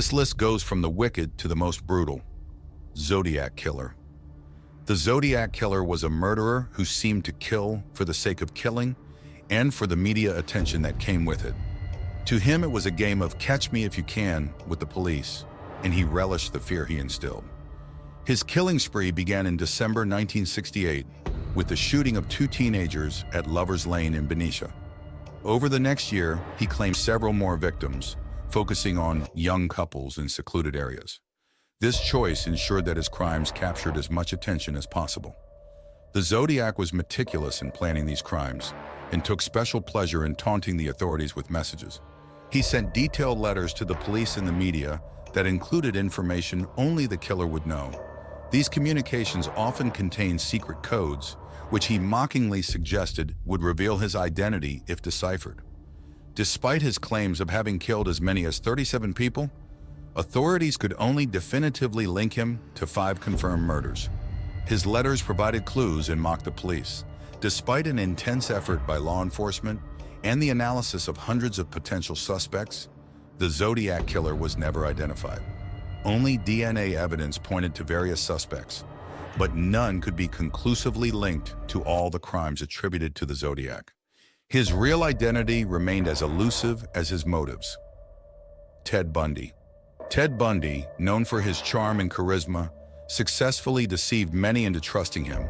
This list goes from the wicked to the most brutal. Zodiac Killer. The Zodiac Killer was a murderer who seemed to kill for the sake of killing and for the media attention that came with it. To him, it was a game of catch me if you can with the police, and he relished the fear he instilled. His killing spree began in December 1968 with the shooting of two teenagers at Lover's Lane in Benicia. Over the next year, he claimed several more victims, focusing on young couples in secluded areas. This choice ensured that his crimes captured as much attention as possible. The Zodiac was meticulous in planning these crimes and took special pleasure in taunting the authorities with messages. He sent detailed letters to the police and the media that included information only the killer would know. These communications often contained secret codes, which he mockingly suggested would reveal his identity if deciphered. Despite his claims of having killed as many as 37 people, authorities could only definitively link him to 5 confirmed murders. His letters provided clues and mocked the police. Despite an intense effort by law enforcement and the analysis of hundreds of potential suspects, the Zodiac Killer was never identified. Only DNA evidence pointed to various suspects, but none could be conclusively linked to all the crimes attributed to the Zodiac. His real identity remained as elusive as his motives. Ted Bundy. Ted Bundy, known for his charm and charisma, successfully deceived many into trusting him,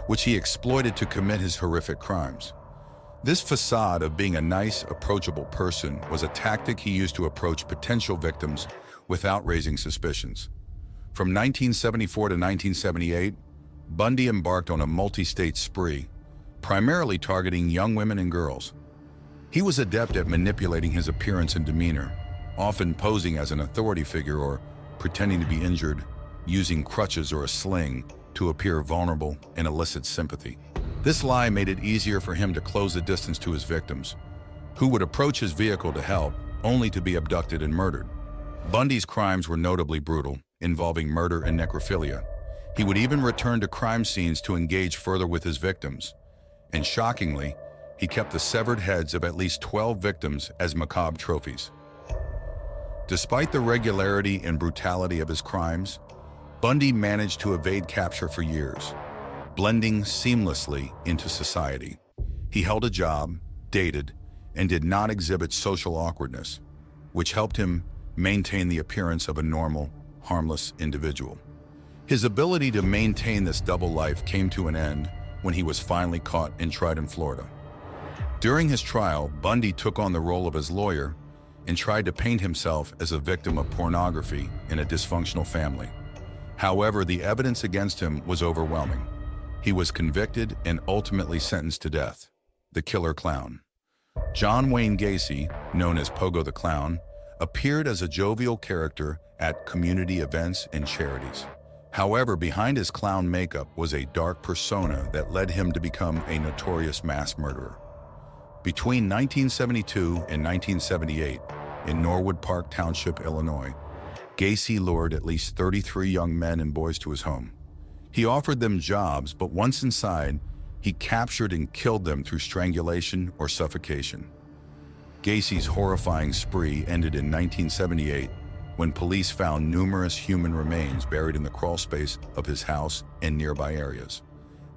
which he exploited to commit his horrific crimes. This facade of being a nice, approachable person was a tactic he used to approach potential victims without raising suspicions. From 1974 to 1978, Bundy embarked on a multi-state spree, primarily targeting young women and girls. He was adept at manipulating his appearance and demeanor, often posing as an authority figure or pretending to be injured, using crutches or a sling to appear vulnerable and elicit sympathy. This lie made it easier for him to close the distance to his victims, who would approach his vehicle to help, only to be abducted and murdered. Bundy's crimes were notably brutal, involving murder and necrophilia. He would even return to crime scenes to engage further with his victims. And shockingly, he kept the severed heads of at least 12 victims as macabre trophies. Despite the regularity and brutality of his crimes, Bundy managed to evade capture for years, blending seamlessly into society. He held a job, dated, and did not exhibit social awkwardness, which helped him maintain the appearance of a normal, harmless individual. His ability to maintain this double life came to an end when he was finally caught and tried in Florida. During his trial, Bundy took on the role of his lawyer and tried to paint himself as a victim of pornography in a dysfunctional family. However, the evidence against him was overwhelming. He was convicted and ultimately sentenced to death. The Killer Clown. John Wayne Gacy, known as Pogo the Clown, appeared as a jovial character at community events and charities. However, behind his clown makeup was a dark persona that led him to become a notorious mass murderer. Between 1972 and 1978, in Norwood Park Township, Illinois, Gacy lured at least 33 young men and boys to his home. He offered them jobs, but once inside, he captured and killed them through strangulation or suffocation. Gacy's horrifying spree ended in 1978 when police found numerous human remains buried in the crawlspace of his house and nearby areas.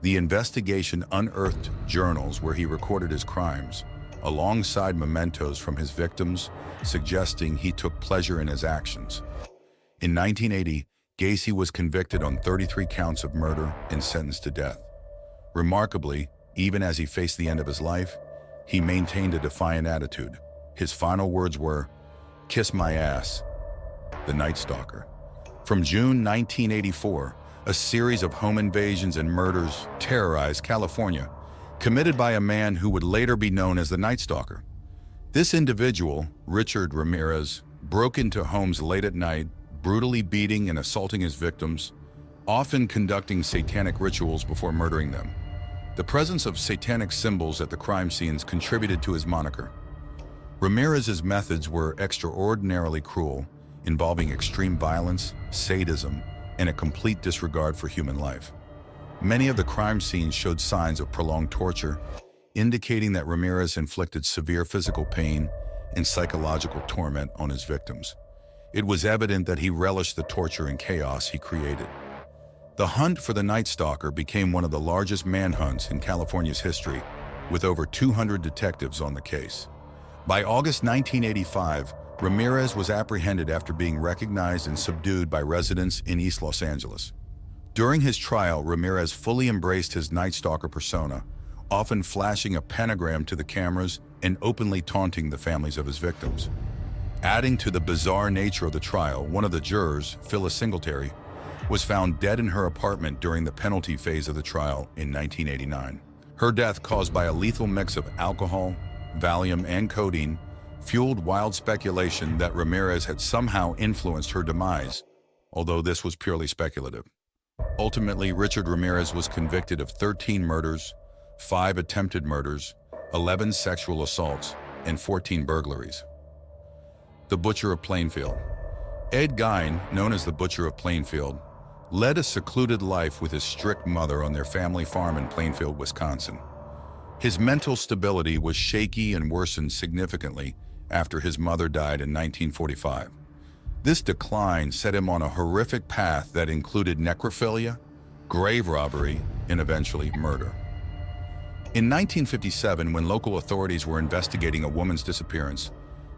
The investigation unearthed journals where he recorded his crimes, alongside mementos from his victims, suggesting he took pleasure in his actions. In 1980, Gacy was convicted on 33 counts of murder and sentenced to death. Remarkably, even as he faced the end of his life, he maintained a defiant attitude. His final words were, "Kiss my ass, the Night Stalker." From June 1984, a series of home invasions and murders terrorized California, committed by a man who would later be known as the Night Stalker. This individual, Richard Ramirez, broke into homes late at night, brutally beating and assaulting his victims, often conducting satanic rituals before murdering them. The presence of satanic symbols at the crime scenes contributed to his moniker. Ramirez's methods were extraordinarily cruel, involving extreme violence, sadism, and a complete disregard for human life. Many of the crime scenes showed signs of prolonged torture, indicating that Ramirez inflicted severe physical pain and psychological torment on his victims. It was evident that he relished the torture and chaos he created. The hunt for the Night Stalker became one of the largest manhunts in California's history, with over 200 detectives on the case. By August 1985, Ramirez was apprehended after being recognized and subdued by residents in East Los Angeles. During his trial, Ramirez fully embraced his Night Stalker persona, often flashing a pentagram to the cameras and openly taunting the families of his victims. Adding to the bizarre nature of the trial, one of the jurors, Phyllis Singletary, was found dead in her apartment during the penalty phase of the trial in 1989. Her death, caused by a lethal mix of alcohol, Valium, and codeine, fueled wild speculation that Ramirez had somehow influenced her demise, although this was purely speculative. Ultimately, Richard Ramirez was convicted of 13 murders, 5 attempted murders, 11 sexual assaults, and 14 burglaries. The Butcher of Plainfield. Ed Gein, known as the Butcher of Plainfield, led a secluded life with his strict mother on their family farm in Plainfield, Wisconsin. His mental stability was shaky and worsened significantly after his mother died in 1945. This decline set him on a horrific path that included necrophilia, grave robbery, and eventually murder. In 1957, when local authorities were investigating a woman's disappearance,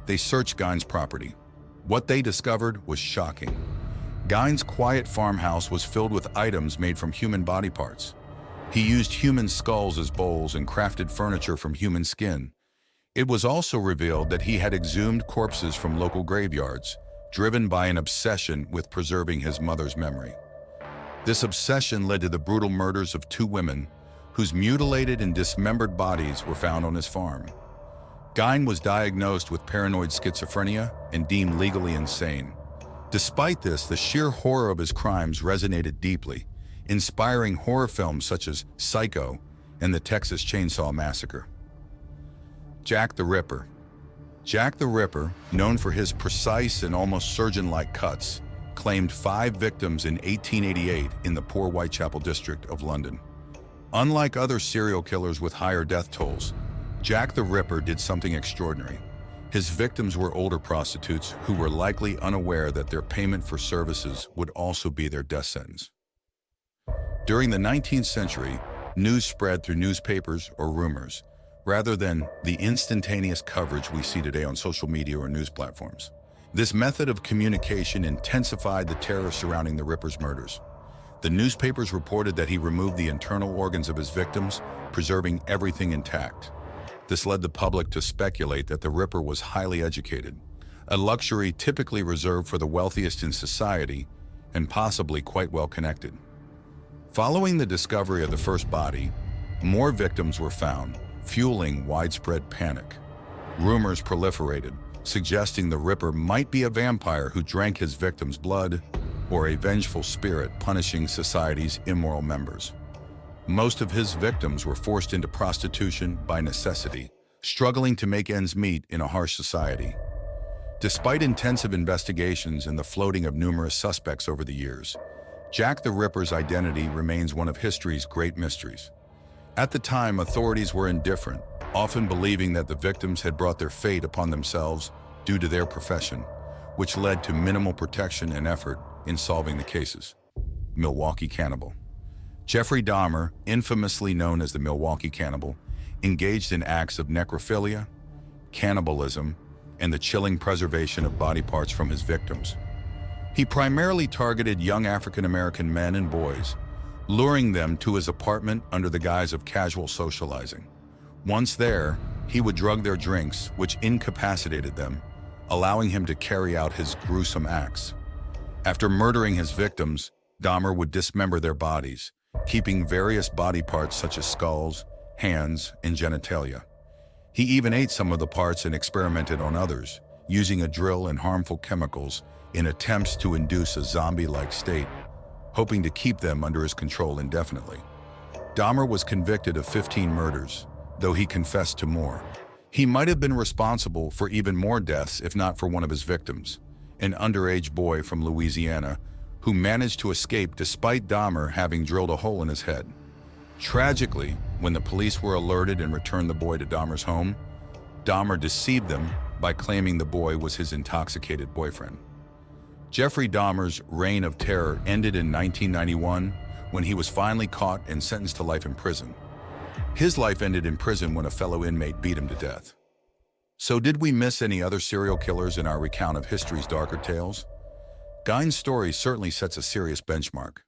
they searched Gein's property. What they discovered was shocking. Gein's quiet farmhouse was filled with items made from human body parts. He used human skulls as bowls and crafted furniture from human skin. It was also revealed that he had exhumed corpses from local graveyards, driven by an obsession with preserving his mother's memory. This obsession led to the brutal murders of 2 women, whose mutilated and dismembered bodies were found on his farm. Gein was diagnosed with paranoid schizophrenia and deemed legally insane. Despite this, the sheer horror of his crimes resonated deeply, inspiring horror films such as Psycho and the Texas Chainsaw Massacre. Jack the Ripper. Jack the Ripper, known for his precise and almost surgeon-like cuts, claimed 5 victims in 1888 in the poor Whitechapel district of London. Unlike other serial killers with higher death tolls, Jack the Ripper did something extraordinary. His victims were older prostitutes who were likely unaware that their payment for services would also be their death sentence. During the 19th century, news spread through newspapers or rumors, rather than the instantaneous coverage we see today on social media or news platforms. This method of communication intensified the terror surrounding the Ripper's murders. The newspapers reported that he removed the internal organs of his victims, preserving everything intact. This led the public to speculate that the Ripper was highly educated, a luxury typically reserved for the wealthiest in society and possibly quite well connected. Following the discovery of the first body, more victims were found, fueling widespread panic. Rumors proliferated, suggesting the Ripper might be a vampire who drank his victims' blood, or a vengeful spirit punishing society's immoral members. Most of his victims were forced into prostitution by necessity, struggling to make ends meet in a harsh society. Despite intensive investigations and the floating of numerous suspects over the years, Jack the Ripper's identity remains one of history's great mysteries. At the time, authorities were indifferent, often believing that the victims had brought their fate upon themselves due to their profession, which led to minimal protection and effort in solving the cases. Milwaukee Cannibal. Jeffrey Dahmer, infamously known as the Milwaukee Cannibal, engaged in acts of necrophilia, cannibalism, and the chilling preservation of body parts from his victims. He primarily targeted young African-American men and boys, luring them to his apartment under the guise of casual socializing. Once there, he would drug their drinks, which incapacitated them, allowing him to carry out his gruesome acts. After murdering his victims, Dahmer would dismember their bodies, keeping various body parts such as skulls, hands, and genitalia. He even ate some of the parts and experimented on others, using a drill and harmful chemicals in attempts to induce a zombie-like state, hoping to keep them under his control indefinitely. Dahmer was convicted of 15 murders, though he confessed to more. He might have been responsible for even more deaths if not for one of his victims, an underage boy from Louisiana who managed to escape despite Dahmer having drilled a hole in his head. Tragically, when the police were alerted and returned the boy to Dahmer's home, Dahmer deceived them by claiming the boy was his intoxicated boyfriend. Jeffrey Dahmer's reign of terror ended in 1991 when he was finally caught and sentenced to life in prison. His life ended in prison when a fellow inmate beat him to death. So did we miss any other serial killers in our recount of history's darker tales? Guy's story certainly sets a serious benchmark.